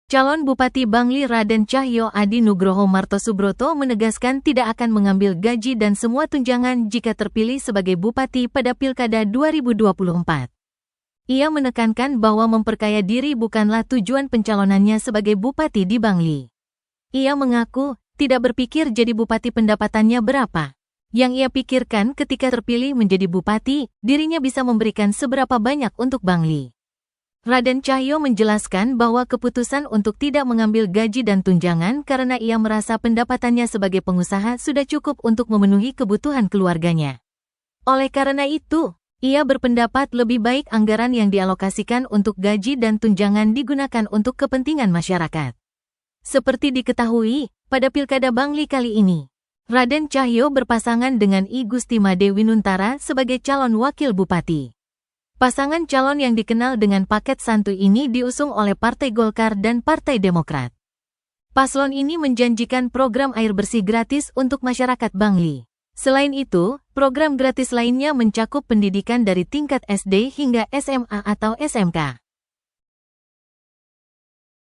Calon Bupati Bangli Raden Cahyo Adi Nugroho Martosubroto menegaskan tidak akan mengambil gaji dan semua tunjangan jika terpilih sebagai bupati pada Pilkada 2024. Ia menekankan bahwa memperkaya diri bukanlah tujuan pencalonannya sebagai bupati di Bangli. Ia mengaku tidak berpikir jadi bupati pendapatannya berapa. Yang ia pikirkan ketika terpilih menjadi bupati, dirinya bisa memberikan seberapa banyak untuk Bangli. Raden Cahyo menjelaskan bahwa keputusan untuk tidak mengambil gaji dan tunjangan karena ia merasa pendapatannya sebagai pengusaha sudah cukup untuk memenuhi kebutuhan keluarganya. Oleh karena itu, ia berpendapat lebih baik anggaran yang dialokasikan untuk gaji dan tunjangan digunakan untuk kepentingan masyarakat. Seperti diketahui, pada Pilkada Bangli kali ini, Raden Cahyo berpasangan dengan I Gustima Dewi Nuntara sebagai calon wakil bupati. Pasangan calon yang dikenal dengan paket santuy ini diusung oleh Partai Golkar dan Partai Demokrat. Paslon ini menjanjikan program air bersih gratis untuk masyarakat Bangli. Selain itu, program gratis lainnya mencakup pendidikan dari tingkat SD hingga SMA atau SMK.